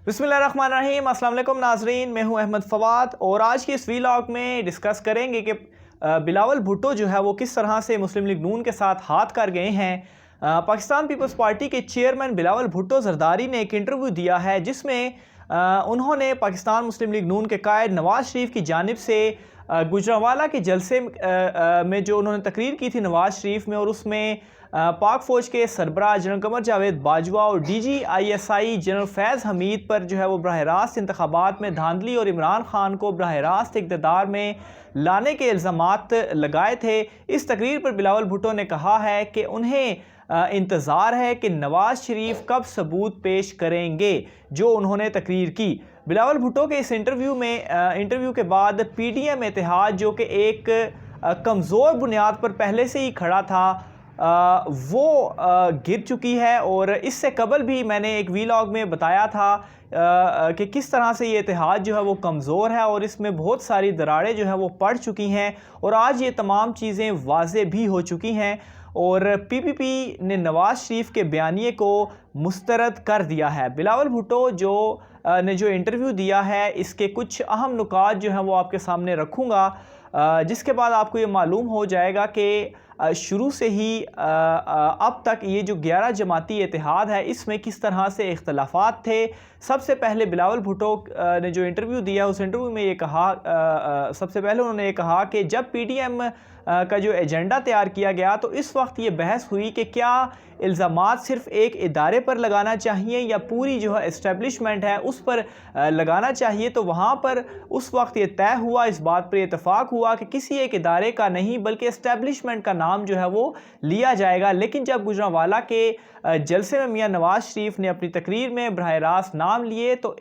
बिस्मिल्लाहिर्रहमानिर्रहीम। अस्सलाम वालेकुम नाजरीन, मैं हूं अहमद फवाद और आज के इस वीलॉग में डिस्कस करेंगे कि बिलावल भुट्टो जो है वो किस तरह से मुस्लिम लीग नून के साथ हाथ कर गए हैं। पाकिस्तान पीपल्स पार्टी के चेयरमैन बिलावल भुट्टो जरदारी ने एक इंटरव्यू दिया है जिसमें उन्होंने पाकिस्तान मुस्लिम लीग नून के कायद नवाज शरीफ की जानिब से गुजरांवाला के जलसे में जो उन्होंने तकरीर की थी नवाज शरीफ में, और उसमें पाक फ़ौज के सरबराह जनरल कमर बाजवा और DGISI जनरल फैज़ हमीद पर जो है वो बराह रास्त इंतखाबात में धांधली और इमरान खान को बराह रास्त इक़्तिदार में लाने के इल्ज़ामात लगाए थे। इस तकरीर पर बिलावल भुट्टो ने कहा है कि उन्हें इंतज़ार है कि नवाज शरीफ कब सबूत पेश करेंगे जो उन्होंने तकरीर की। बिलावल भुट्टो के इस इंटरव्यू के बाद PDM इत्तेहाद जो कि एक कमज़ोर बुनियाद पर पहले से ही खड़ा था वो गिर चुकी है। और इससे कबल भी मैंने एक वीलॉग में बताया था कि किस तरह से ये इत्तेहाद जो है वो कमज़ोर है और इसमें बहुत सारी दरारें जो है वो पड़ चुकी हैं, और आज ये तमाम चीज़ें वाज़े भी हो चुकी हैं। और PPP ने नवाज शरीफ के बयानिए को मुस्तरद कर दिया है। बिलावल भुट्टो ने जो इंटरव्यू दिया है इसके कुछ अहम नुकात जो हैं वो आपके सामने रखूँगा, जिसके बाद आपको ये मालूम हो जाएगा कि शुरू से ही अब तक ये जो 11 जमाती इत्तेहाद है इसमें किस तरह से इख्तलाफात थे। सबसे पहले बिलावल भुट्टो ने जो इंटरव्यू दिया उस इंटरव्यू में ये कहा, सबसे पहले उन्होंने ये कहा कि जब PDM का जो एजेंडा तैयार किया गया तो इस वक्त ये बहस हुई कि क्या इल्ज़ामात सिर्फ़ एक इदारे पर लगाना चाहिए या पूरी जो है इस्टेब्लिशमेंट है उस पर लगाना चाहिए। तो वहाँ पर उस वक्त ये तय हुआ, इस बात पर इत्तेफाक हुआ कि किसी एक इदारे का नहीं बल्कि इस्टेब्लिशमेंट का नाम जो है वो लिया जाएगा। लेकिन जब गुजरांवाला के जलसे में मियां नवाज शरीफ ने अपनी तकरीर में बराह रास्त नाम लिए तो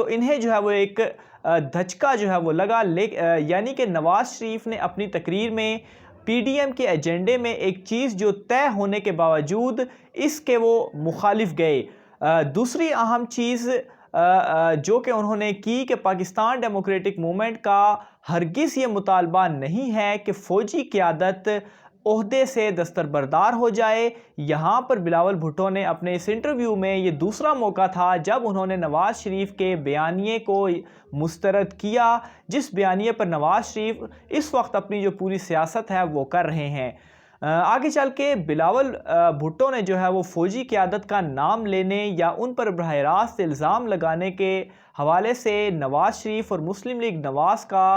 इन्हें जो है वो एक धचका जो है वो लगा। यानी कि नवाज शरीफ ने अपनी तकरीर में PDM के एजेंडे में एक चीज़ जो तय होने के बावजूद इसके वो मुखालिफ गए। दूसरी अहम चीज़ जो कि उन्होंने की कि पाकिस्तान डेमोक्रेटिक मूवमेंट का हरगिज़ ये मुतालबा नहीं है कि फ़ौजी क़यादत ओहदे से दस्तरबरदार हो जाए। यहाँ पर बिलावल भुट्टो ने अपने इस इंटरव्यू में ये दूसरा मौका था जब उन्होंने नवाज शरीफ के बयानिए को मुस्तरद किया, जिस बयानिए पर नवाज शरीफ इस वक्त अपनी जो पूरी सियासत है वो कर रहे हैं। आगे चल के बिलावल भुट्टो ने जो है वो फ़ौजी क़यादत का नाम लेने या उन पर बराह रास्त इल्ज़ाम लगाने के हवाले से नवाज शरीफ और मुस्लिम लीग नवाज का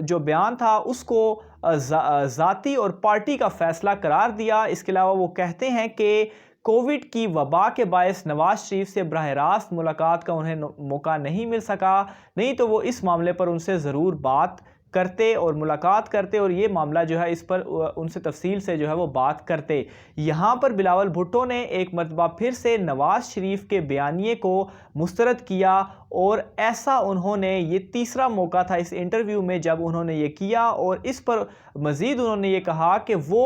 जो बयान था उसको ज़ाती और पार्टी का फ़ैसला करार दिया। इसके अलावा वो कहते हैं कि कोविड की वबा के बायस नवाज शरीफ से बराह रास्त मुलाकात का उन्हें मौका नहीं मिल सका, नहीं तो वो इस मामले पर उनसे ज़रूर बात करते और मुलाकात करते और ये मामला जो है इस पर उनसे तफसील से जो है वो बात करते। यहाँ पर बिलावल भुट्टो ने एक मरतबा फिर से नवाज शरीफ के बयानिए को मुस्तरद किया, और ऐसा उन्होंने ये तीसरा मौका था इस इंटरव्यू में जब उन्होंने ये किया। और इस पर मज़ीद उन्होंने ये कहा कि वो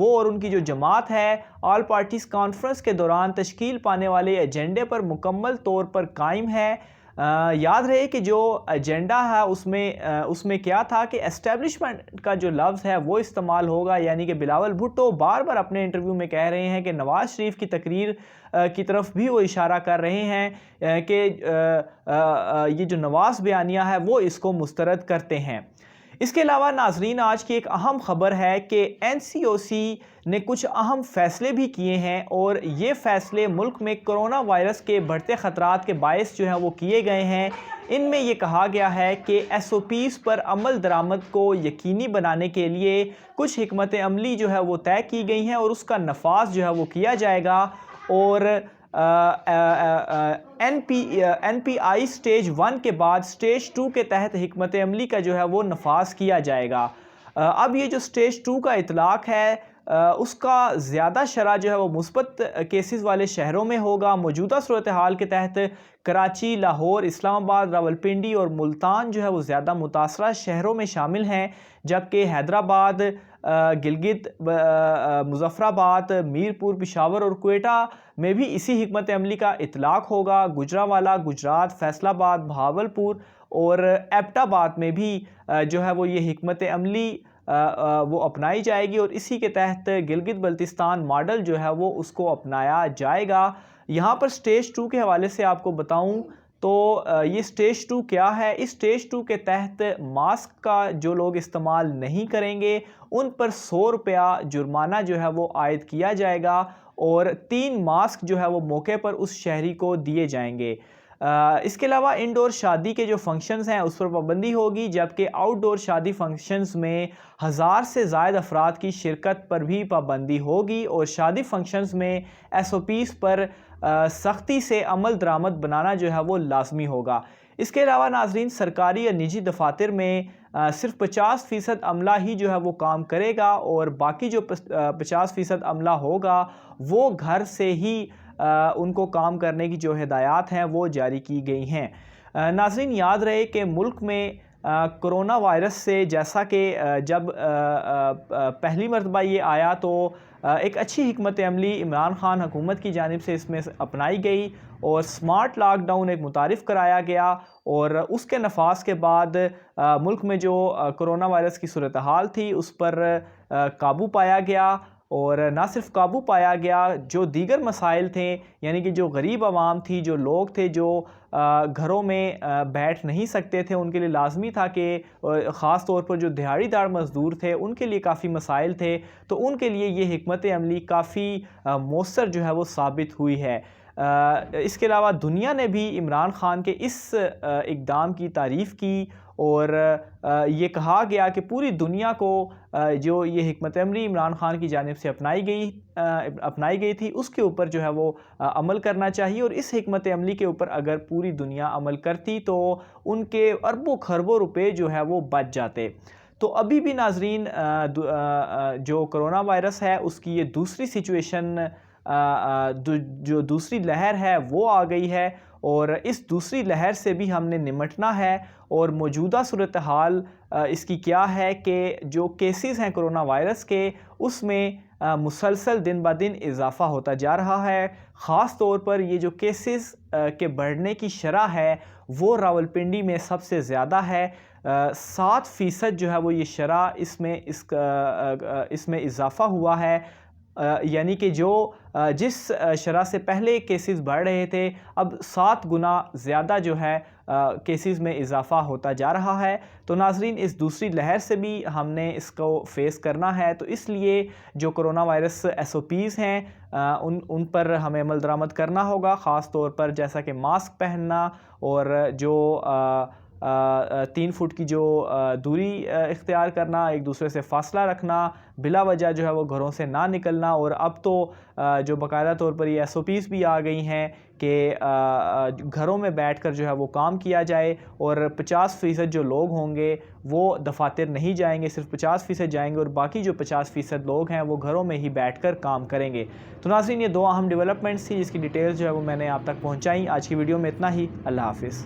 और उनकी जो जमात है ऑल पार्टीज़ कॉन्फ्रेंस के दौरान तश्कील पाने वाले एजेंडे पर मुकम्मल तौर पर कायम है। याद रहे कि जो एजेंडा है उसमें क्या था कि एस्टेब्लिशमेंट का जो लफ्ज़ है वो इस्तेमाल होगा। यानी कि बिलावल भुट्टो बार बार अपने इंटरव्यू में कह रहे हैं कि नवाज शरीफ की तकरीर की तरफ भी वो इशारा कर रहे हैं कि ये जो नवाज बयानिया है वो इसको मुस्तरद करते हैं। इसके अलावा नाजरीन, आज की एक अहम ख़बर है कि NCOC ने कुछ अहम फ़ैसले भी किए हैं, और ये फ़ैसले मुल्क में कोरोना वायरस के बढ़ते ख़तरात के बायस जो हैं वो किए गए हैं। इनमें ये कहा गया है कि SOPs पर अमल दरामद को यकीनी बनाने के लिए कुछ हिकमत अमली जो है वो तय की गई हैं और उसका नफाज जो है वो किया जाएगा। और NPI स्टेज 1 के बाद स्टेज 2 के तहत हिकमत अमली का जो है वो नफाज किया जाएगा। अब ये जो स्टेज 2 का इतलाक़ है उसका ज़्यादा शरह जो है वो मुस्बत केसेस वाले शहरों में होगा। मौजूदा सूरत हाल के तहत कराची, लाहौर, इस्लामाबाद, रावलपिंडी और मुल्तान जो है वो ज़्यादा मुतासरा शहरों में शामिल हैं, जबकि हैदराबाद, गिलगित, मुज़फ़्फ़राबाद, मीरपुर, पेशावर और क्वेटा में भी इसी हिकमत अमली का इतलाक़ होगा। गुजरांवाला, गुजरात, फैसलाबाद, भावलपुर और एबटाबाद में भी जो है वो ये हिकमत अमली वो अपनाई जाएगी और इसी के तहत गिलगित बल्तिस्तान मॉडल जो है वो उसको अपनाया जाएगा। یہاں پر سٹیج 2 کے حوالے سے آپ کو بتاؤں تو یہ سٹیج 2 کیا ہے؟ اس سٹیج 2 کے تحت ماسک کا جو لوگ استعمال نہیں کریں گے ان پر 100 روپیہ جرمانہ جو ہے وہ عائد کیا جائے گا، اور 3 ماسک جو ہے وہ موقع پر اس شہری کو دیے جائیں گے۔ اس کے علاوہ انڈور شادی کے جو فنکشنز ہیں اس پر پابندی ہوگی، جبکہ آؤٹ ڈور شادی فنکشنز میں 1000 سے زائد افراد کی شرکت پر بھی پابندی ہوگی، اور شادی فنکشنز میں SOPs پر سختی سے عمل درآمد بنانا جو ہے وہ لازمی ہوگا۔ اس کے علاوہ ناظرین، سرکاری یا نجی دفاتر میں صرف 50% عملہ ہی جو ہے وہ کام کرے گا، اور باقی جو 50% عملہ ہوگا وہ گھر سے ہی ان کو کام کرنے کی جو ہدایات ہیں وہ جاری کی گئی ہیں۔ ناظرین یاد رہے کہ ملک میں کرونا وائرس سے جیسا کہ جب پہلی مرتبہ یہ آیا تو ایک اچھی حکمت عملی عمران خان حکومت کی جانب سے اس میں اپنائی گئی، اور سمارٹ لاک ڈاؤن ایک متعارف کرایا گیا، اور اس کے نفاذ کے بعد ملک میں جو کرونا وائرس کی صورتحال تھی اس پر قابو پایا گیا، اور نہ صرف قابو پایا گیا، جو دیگر مسائل تھے یعنی کہ جو غریب عوام تھی، جو لوگ تھے جو گھروں میں بیٹھ نہیں سکتے تھے، ان کے لیے لازمی تھا کہ خاص طور پر جو دہاڑی دار مزدور تھے ان کے لیے کافی مسائل تھے، تو ان کے لیے یہ حکمت عملی کافی مؤثر جو ہے وہ ثابت ہوئی ہے۔ اس کے علاوہ دنیا نے بھی عمران خان کے اس اقدام کی تعریف کی، اور یہ کہا گیا کہ پوری دنیا کو جو یہ حکمت عملی عمران خان کی جانب سے اپنائی گئی تھی اس کے اوپر جو ہے وہ عمل کرنا چاہیے، اور اس حکمت عملی کے اوپر اگر پوری دنیا عمل کرتی تو ان کے اربوں خربوں روپے جو ہے وہ بچ جاتے۔ تو ابھی بھی ناظرین جو کرونا وائرس ہے اس کی یہ دوسری سچویشن، جو دوسری لہر ہے وہ آ گئی ہے، اور اس دوسری لہر سے بھی ہم نے نمٹنا ہے، اور موجودہ صورتحال اس کی کیا ہے کہ جو کیسز ہیں کرونا وائرس کے اس میں مسلسل دن بدن اضافہ ہوتا جا رہا ہے۔ خاص طور پر یہ جو کیسز کے بڑھنے کی شرح ہے وہ راولپنڈی میں سب سے زیادہ ہے، 7% جو ہے وہ یہ شرح اس میں اضافہ ہوا ہے، یعنی کہ جس شرح سے پہلے کیسز بڑھ رہے تھے اب 7 گنا زیادہ جو ہے کیسز میں اضافہ ہوتا جا رہا ہے۔ تو ناظرین اس دوسری لہر سے بھی ہم نے اس کو فیس کرنا ہے، تو اس لیے جو کرونا وائرس SOPs ہیں ان پر ہمیں عمل درآمد کرنا ہوگا، خاص طور پر جیسا کہ ماسک پہننا، اور جو 3 فٹ کی جو دوری اختیار کرنا، ایک دوسرے سے فاصلہ رکھنا، بلا وجہ جو ہے وہ گھروں سے نہ نکلنا، اور اب تو جو باقاعدہ طور پر یہ SOPs بھی آ گئی ہیں کہ گھروں میں بیٹھ کر جو ہے وہ کام کیا جائے، اور 50% جو لوگ ہوں گے وہ دفاتر نہیں جائیں گے، صرف 50% جائیں گے، اور باقی جو 50% لوگ ہیں وہ گھروں میں ہی بیٹھ کر کام کریں گے۔ تو ناظرین یہ 2 اہم ڈیولپمنٹس تھی جس کی ڈیٹیلز جو ہے وہ میں نے آپ تک پہنچائی۔ آج کی ویڈیو میں اتنا ہی، اللہ حافظ۔